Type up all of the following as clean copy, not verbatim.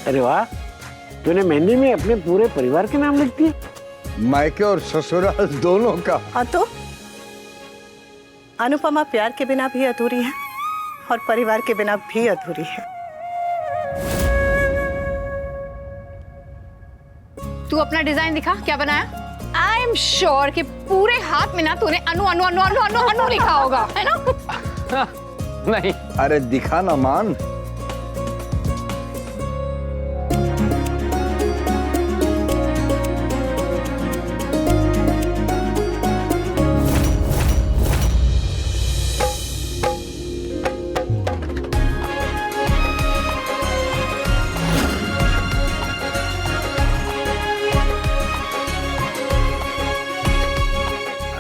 अरे वाह, तूने मेहंदी में अपने पूरे परिवार के नाम लिख दिए? मायके और ससुराल दोनों का। हाँ तो अनुपमा प्यार के बिना भी अधूरी है और परिवार के बिना भी अधूरी है। तू अपना डिजाइन दिखा, क्या बनाया? आई एम श्योर कि पूरे हाथ में ना तूने अनु अनु अनु अनु अनु अनु लिखा होगा, है ना? नहीं। अरे दिखा ना मान।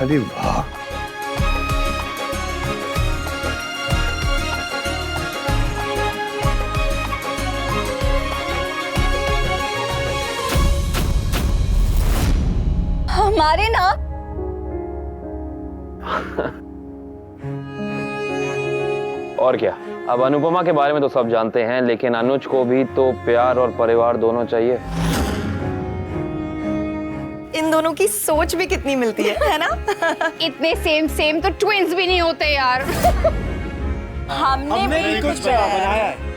अरे वाह, हमारे ना और क्या, अब अनुपमा के बारे में तो सब जानते हैं, लेकिन अनुज को भी तो प्यार और परिवार दोनों चाहिए। इन दोनों की सोच भी कितनी मिलती है ना? इतने सेम सेम तो ट्विंस भी नहीं होते यार। हमने भी कुछ बनाया है।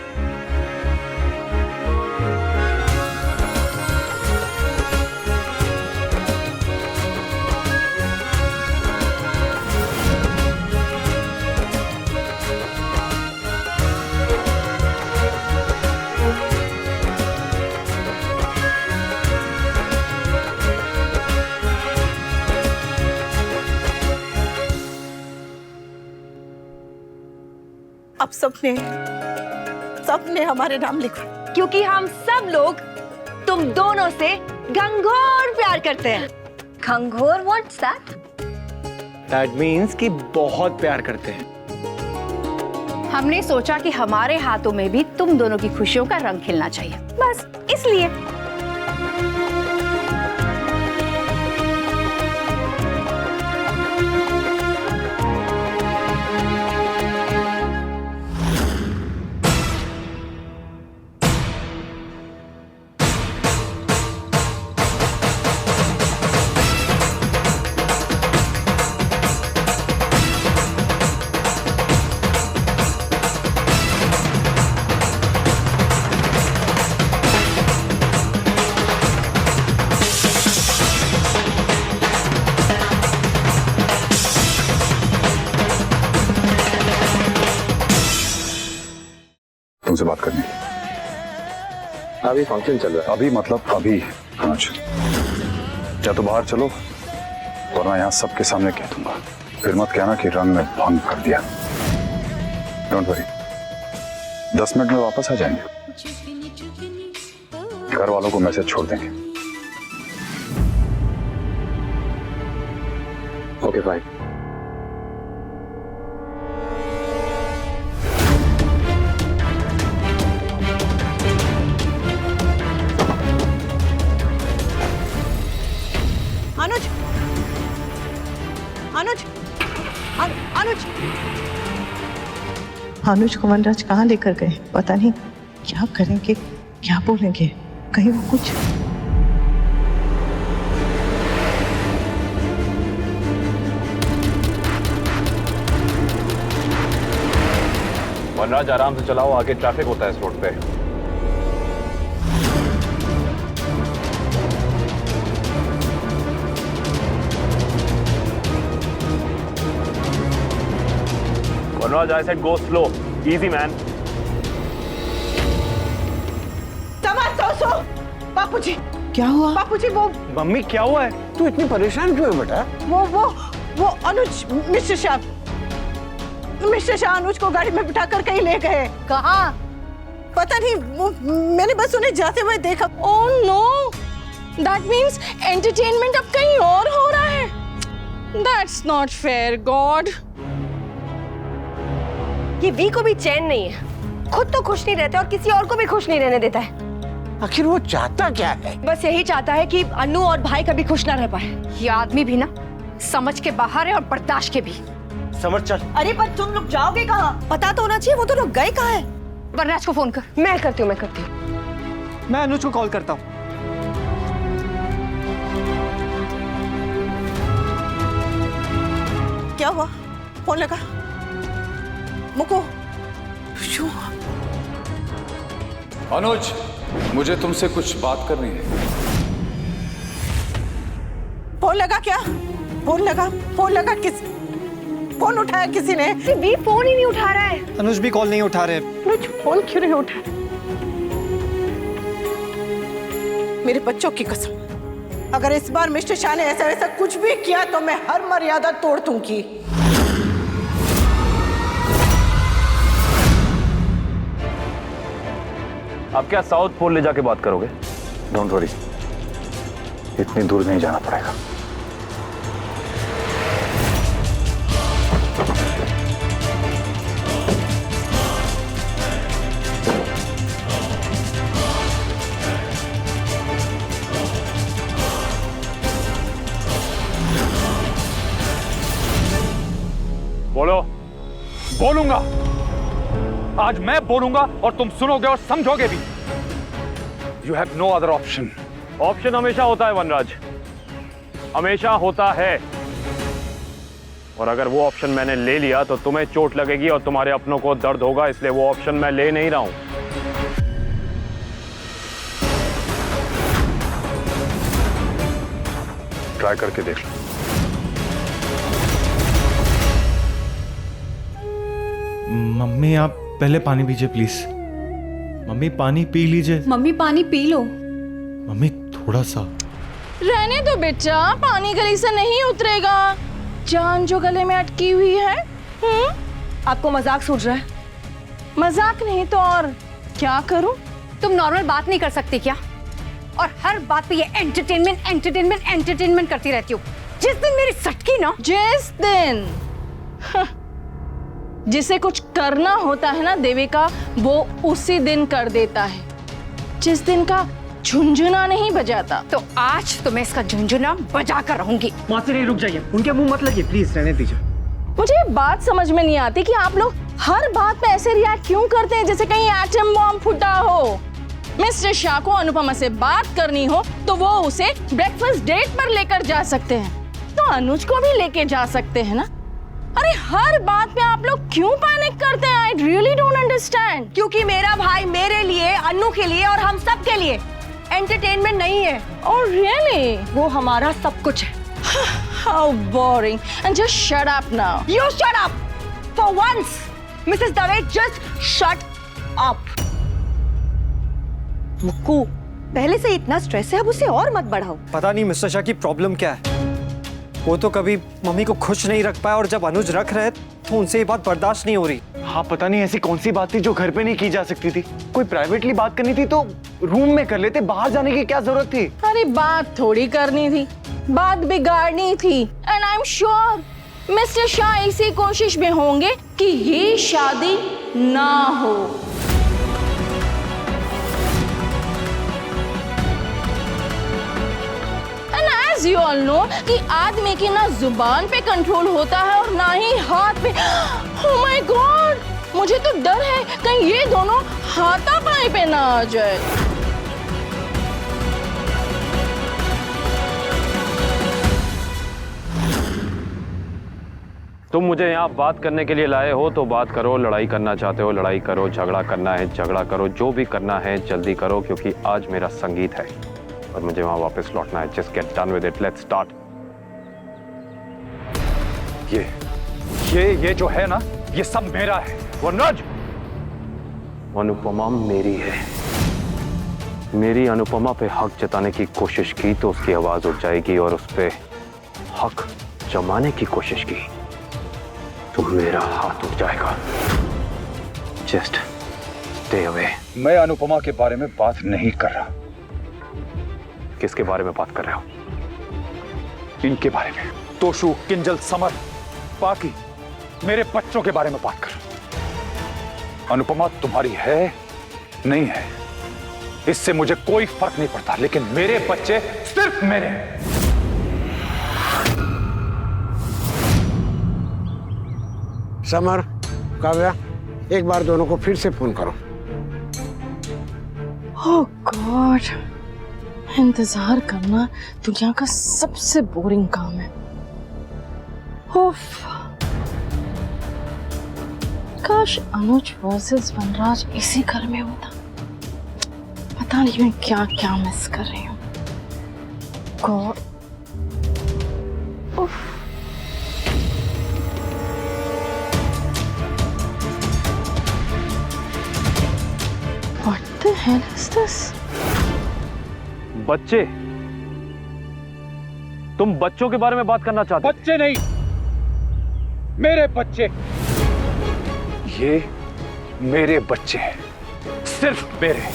अब सबने हमारे नाम लिखो, क्योंकि हम सब लोग तुम दोनों से घंघोर प्यार करते हैं। घंघोर, व्हाट्स दैट? दैट मीन्स कि बहुत प्यार करते हैं। हमने सोचा कि हमारे हाथों में भी तुम दोनों की खुशियों का रंग खिलना चाहिए, बस इसलिए। तुमसे बात करनी। अभी फंक्शन चल रहा है। अभी मतलब अभी अनुज, या तो बाहर चलो वरना यहाँ सबके सामने कह दूंगा। फिर मत कहना कि रंग में भंग कर दिया। डोंट वरी, 10 मिनट में वापस आ जाएंगे। घर वालों को मैसेज छोड़ देंगे। Okay fine. अनुज, अनुज, अनुज, अनुज को वनराज कहाँ लेकर गए? पता नहीं क्या करेंगे, क्या बोलेंगे, कहीं वो कुछ। वनराज आराम से चलाओ, आगे ट्रैफिक होता है इस रोड पे। वनराज, I said go slow, easy man. बापूजी, क्या हुआ? बापूजी, वो मम्मी क्या हुआ है? तू इतनी परेशान क्यों है बेटा? वो अनुज, मिस्टर शाह अनुज को गाड़ी में बिठाकर कहीं ले गए। कहाँ? पता नहीं, वो मैंने बस उन्हें जाते हुए देखा। Oh no, that means entertainment अब कहीं और हो रहा है। That's not fair God. ये वी को भी चैन नहीं है, खुद तो खुश नहीं रहता और किसी और को भी खुश नहीं रहने देता है। आखिर वो चाहता क्या है? बस यही चाहता है कि अनु और भाई कभी खुश ना रह पाए। ये आदमी भी ना समझ के बाहर है और बर्दाश्त के भी। समझ चल। अरे पर तुम लोग जाओगे कहाँ? पता तो होना चाहिए वो तो लोग गए कहाँ है। वनराज को फोन कर। मैं करती हूँ। मैं अनुज को कॉल करता हूँ। क्या हुआ? फोन लगा? मुको क्यों? अनुज, मुझे तुमसे कुछ बात करनी है। फोन लगा क्या? फोन लगा? फोन लगा? किस फोन उठाया किसी ने? भी फोन ही नहीं उठा रहा है। अनुज भी कॉल नहीं उठा रहे। अनुज फोन क्यों नहीं उठा? मेरे बच्चों की कसम, अगर इस बार मिस्टर शाह ने ऐसा वैसा कुछ भी किया तो मैं हर मर्यादा तोड़ दूंगी। आप क्या साउथ पोल ले जाके बात करोगे? डोंट वरी, इतनी दूर नहीं जाना पड़ेगा। बोलो। बोलूंगा, आज मैं बोलूंगा और तुम सुनोगे और समझोगे भी। You have no other option. Option हमेशा होता है वनराज, हमेशा होता है। और अगर वो ऑप्शन मैंने ले लिया तो तुम्हें चोट लगेगी और तुम्हारे अपनों को दर्द होगा, इसलिए वो ऑप्शन मैं ले नहीं रहा हूं। ट्राई करके देख लो। मम्मी आप पहले पानी पीजिए प्लीज। मम्मी पानी पी लीजिए। मम्मी पानी पी लो। मम्मी थोड़ा सा। रहने दो बेटा, पानी गले से नहीं उतरेगा। जान जो गले में अटकी हुई है। आपको मजाक सूझ रहा है? मजाक नहीं तो और क्या करूं? तुम नॉर्मल बात नहीं कर सकती क्या? और हर बात पे ये एंटरटेनमेंट एंटरटेनमेंट एंटरटेनमेंट करती रहती हो। जिस दिन मेरी सटकी ना, जिस दिन जिसे कुछ करना होता है ना देविका, वो उसी दिन कर देता है, जिस दिन का झुंझुना नहीं बजाता। तो आज तो मैं इसका झुंझुना बजा कर रहूंगी। मासी नहीं, रुक जाइए, उनके मुंह मत लगिए प्लीज, रहने दीजिए। मुझे ये बात समझ में नहीं आती कि आप लोग हर बात पे ऐसे रिएक्ट क्यों करते हैं जैसे कहीं एटम बॉम्ब फूटा हो। मिस्टर शाह को अनुपमा से बात करनी हो तो वो उसे ब्रेकफास्ट डेट पर लेकर जा सकते हैं, तो अनुज को भी लेके जा सकते हैं ना। अरे हर बात पे आप लोग क्यों पैनिक करते हैं? I really don't understand. क्योंकि मेरा भाई मेरे लिए, अन्नू के लिए और हम सब के लिए एंटरटेनमेंट नहीं है। Oh really? वो हमारा सब कुछ है। How boring. And just shut up now. You shut up! For once, Mrs. Dave, just shut up. Mukku, पहले से इतना स्ट्रेस है, अब उसे और मत बढ़ाओ। पता नहीं मिस्टर शाह की प्रॉब्लम क्या है। वो तो कभी मम्मी को खुश नहीं रख पाया और जब अनुज रख रहे तो उनसे ये बात बर्दाश्त नहीं हो रही। हाँ, पता नहीं ऐसी कौन सी बात थी जो घर पे नहीं की जा सकती थी। कोई प्राइवेटली बात करनी थी तो रूम में कर लेते, बाहर जाने की क्या जरूरत थी? अरे बात थोड़ी करनी थी, बात बिगाड़नी थी। And I am sure Mister Shah इसी कोशिश में होंगे कि ये शादी ना हो। And as you all know कि आदमी की ना जुबान पे कंट्रोल होता है और ना ही हाथ पे। ओह माय गॉड, मुझे तो डर है कहीं ये दोनों हाथापाई पे ना आ जाए। तुम मुझे यहाँ बात करने के लिए लाए हो तो बात करो, लड़ाई करना चाहते हो लड़ाई करो, झगड़ा करना है झगड़ा करो, जो भी करना है जल्दी करो क्योंकि आज मेरा संगीत है और मुझे वहां वापस लौटना है। Just get done with it, let's start. ये जो है ना, ये सब मेरा है। वनराज, अनुपमा मेरी है। मेरी अनुपमा पे हक जताने की कोशिश की तो उसकी आवाज उठ जाएगी और उस पे हक जमाने की कोशिश की तो मेरा हाथ उठ जाएगा। Just stay away. मैं अनुपमा के बारे में बात नहीं कर रहा। किसके बारे में बात कर रहे हो? इनके बारे में। तोशु, किंजल, समर, बाकी मेरे बच्चों के बारे में बात कर। अनुपमा तुम्हारी है नहीं है इससे मुझे कोई फर्क नहीं पड़ता, लेकिन मेरे बच्चे सिर्फ मेरे हैं। समर, काव्या, एक बार दोनों को फिर से फोन करो। ओह गॉड, इंतजार करना दुनिया का सबसे बोरिंग काम है। उफ, काश अनुज वर्सेस वनराज इसी घर में होता। पता नहीं मैं क्या क्या मिस कर रही हूँ। गॉड, उफ, What the hell is this? बच्चे, तुम बच्चों के बारे में बात करना चाहते हो? बच्चे नहीं, मेरे बच्चे। ये मेरे बच्चे हैं, सिर्फ मेरे।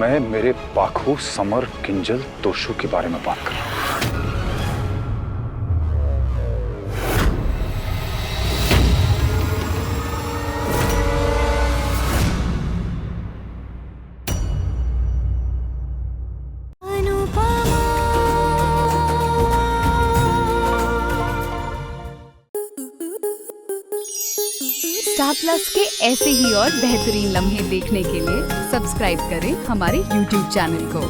मैं मेरे पाखू, समर, किंजल, तोशु के बारे में बात कर रहा हूं। स्टार प्लस के ऐसे ही और बेहतरीन लम्हे देखने के लिए सब्सक्राइब करें हमारे YouTube चैनल को।